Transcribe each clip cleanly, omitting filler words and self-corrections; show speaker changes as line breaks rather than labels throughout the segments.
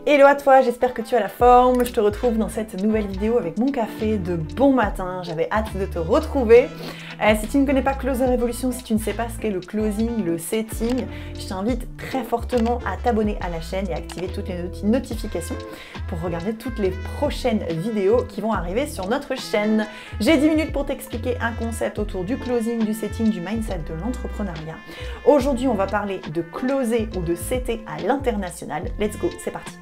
Hello à toi, j'espère que tu as la forme. Je te retrouve dans cette nouvelle vidéo avec mon café de bon matin. J'avais hâte de te retrouver. Si tu ne connais pas Closer Revolution, si tu ne sais pas ce qu'est le closing, le setting, je t'invite très fortement à t'abonner à la chaîne et à activer toutes les notifications pour regarder toutes les prochaines vidéos qui vont arriver sur notre chaîne. J'ai 10 minutes pour t'expliquer un concept autour du closing, du setting, du mindset, de l'entrepreneuriat. Aujourd'hui, on va parler de closer ou de setter à l'international. Let's go, c'est parti.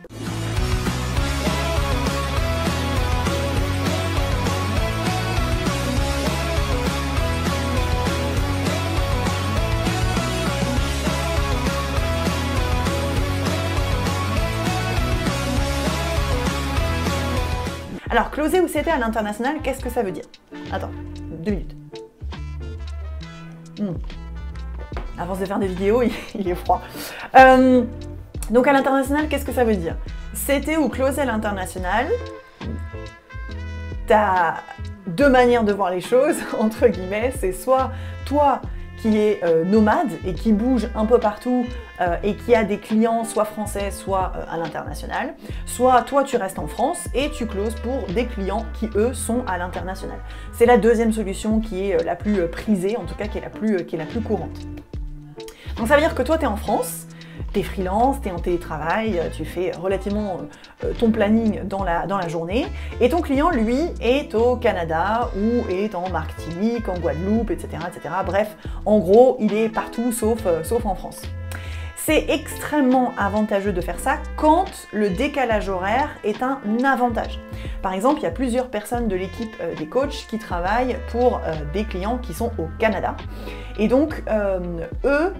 Alors, closer ou setter à l'international, qu'est-ce que ça veut dire? Attends, 2 minutes. À force de faire des vidéos, il est froid. Donc à l'international, qu'est-ce que ça veut dire? Setter ou closer à l'international, t'as deux manières de voir les choses, entre guillemets. C'est soit toi qui est nomade et qui bouge un peu partout et qui a des clients soit français, soit à l'international. Soit toi tu restes en France et tu closes pour des clients qui eux sont à l'international. C'est la deuxième solution qui est la plus prisée, en tout cas qui est la plus courante. Donc ça veut dire que toi tu es en France, tu es freelance, tu es en télétravail, tu fais relativement ton planning dans la journée et ton client lui est au Canada ou est en Martinique, en Guadeloupe, etc., etc. Bref, en gros, il est partout sauf en France. C'est extrêmement avantageux de faire ça quand le décalage horaire est un avantage. Par exemple, il y a plusieurs personnes de l'équipe des coachs qui travaillent pour des clients qui sont au Canada. Et donc, eux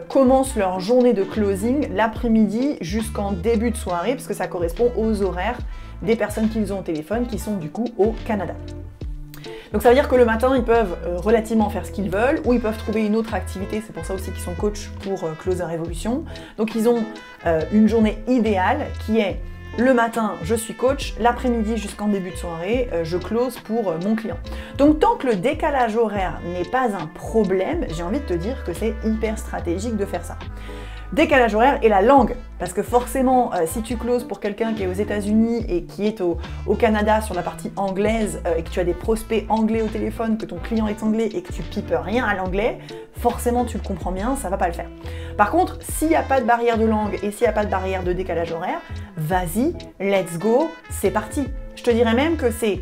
commencent leur journée de closing l'après-midi jusqu'en début de soirée, parce que ça correspond aux horaires des personnes qu'ils ont au téléphone qui sont du coup au Canada. Donc ça veut dire que le matin, ils peuvent relativement faire ce qu'ils veulent, ou ils peuvent trouver une autre activité, c'est pour ça aussi qu'ils sont coachs pour Closer Revolution. Donc ils ont une journée idéale qui est le matin, je suis coach, l'après-midi jusqu'en début de soirée, je close pour mon client. Donc tant que le décalage horaire n'est pas un problème, j'ai envie de te dire que c'est hyper stratégique de faire ça. Décalage horaire et la langue, parce que forcément, si tu closes pour quelqu'un qui est aux États-Unis et qui est au Canada sur la partie anglaise et que tu as des prospects anglais au téléphone, que ton client est anglais et que tu pipes rien à l'anglais, forcément tu le comprends bien, ça va pas le faire. Par contre, s'il n'y a pas de barrière de langue et s'il n'y a pas de barrière de décalage horaire, vas-y, let's go, c'est parti. Je te dirais même que c'est...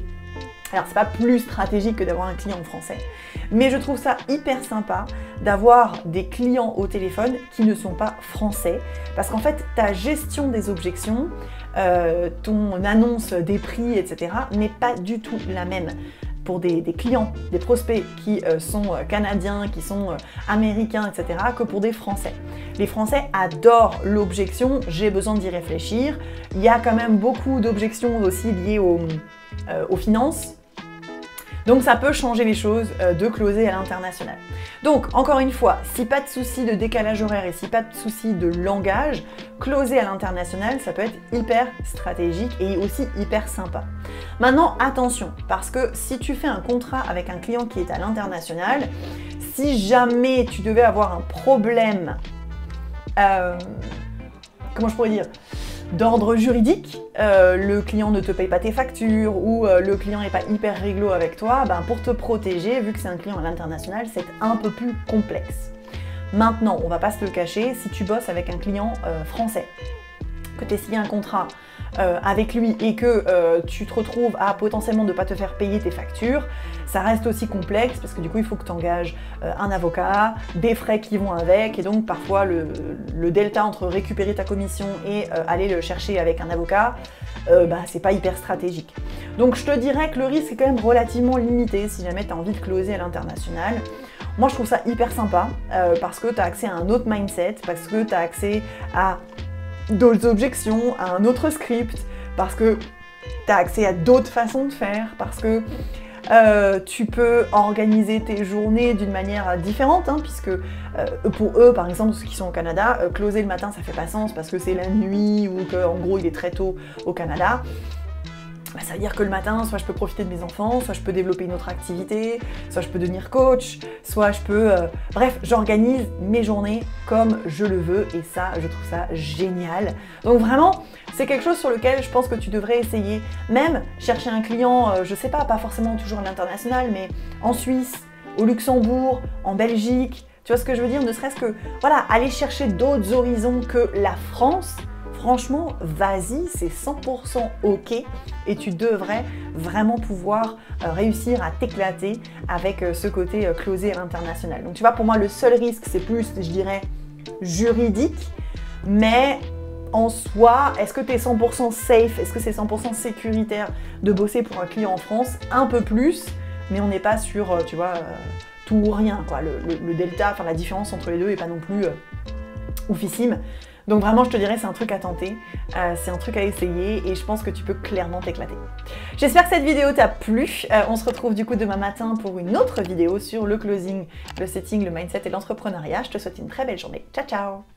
Alors, c'est pas plus stratégique que d'avoir un client français, mais je trouve ça hyper sympa d'avoir des clients au téléphone qui ne sont pas français, parce qu'en fait, ta gestion des objections, ton annonce des prix, etc., n'est pas du tout la même pour des clients, des prospects qui sont canadiens, qui sont américains, etc., que pour des Français. Les Français adorent l'objection, j'ai besoin d'y réfléchir. Il y a quand même beaucoup d'objections aussi liées aux finances. Donc ça peut changer les choses de closer à l'international. Donc encore une fois, si pas de souci de décalage horaire et si pas de souci de langage, closer à l'international, ça peut être hyper stratégique et aussi hyper sympa. Maintenant attention, parce que si tu fais un contrat avec un client qui est à l'international, si jamais tu devais avoir un problème, comment je pourrais dire, d'ordre juridique, le client ne te paye pas tes factures ou le client n'est pas hyper réglo avec toi, ben pour te protéger, vu que c'est un client à l'international, c'est un peu plus complexe. Maintenant, on va pas se le cacher, si tu bosses avec un client français, que tu as signé un contrat avec lui et que tu te retrouves à potentiellement ne pas te faire payer tes factures, ça reste aussi complexe parce que du coup il faut que tu engages un avocat, des frais qui vont avec et donc parfois le delta entre récupérer ta commission et aller le chercher avec un avocat, c'est pas hyper stratégique. Donc je te dirais que le risque est quand même relativement limité si jamais tu as envie de closer à l'international. Moi je trouve ça hyper sympa parce que tu as accès à un autre mindset, parce que tu as accès à d'autres objections, à un autre script, parce que tu as accès à d'autres façons de faire, parce que tu peux organiser tes journées d'une manière différente, hein, puisque pour eux, par exemple, ceux qui sont au Canada, closer le matin, ça fait pas sens parce que c'est la nuit ou qu'en gros il est très tôt au Canada. Ça veut dire que le matin, soit je peux profiter de mes enfants, soit je peux développer une autre activité, soit je peux devenir coach, soit je peux... Bref, j'organise mes journées comme je le veux et ça, je trouve ça génial. Donc vraiment, c'est quelque chose sur lequel je pense que tu devrais essayer. Même chercher un client, je sais pas forcément toujours à l'international, mais en Suisse, au Luxembourg, en Belgique, tu vois ce que je veux dire? Ne serait-ce que, voilà, aller chercher d'autres horizons que la France. Franchement, vas-y, c'est 100% ok et tu devrais vraiment pouvoir réussir à t'éclater avec ce côté closé à l'international. Donc tu vois, pour moi, le seul risque, c'est plus, je dirais, juridique, mais en soi, est-ce que tu es 100% safe? Est-ce que c'est 100% sécuritaire de bosser pour un client en France? Un peu plus, mais on n'est pas sur, tu vois, tout ou rien, quoi. Le delta, enfin la différence entre les deux n'est pas non plus oufissime. Donc vraiment, je te dirais, c'est un truc à tenter, c'est un truc à essayer et je pense que tu peux clairement t'éclater. J'espère que cette vidéo t'a plu. On se retrouve du coup demain matin pour une autre vidéo sur le closing, le setting, le mindset et l'entrepreneuriat. Je te souhaite une très belle journée. Ciao, ciao!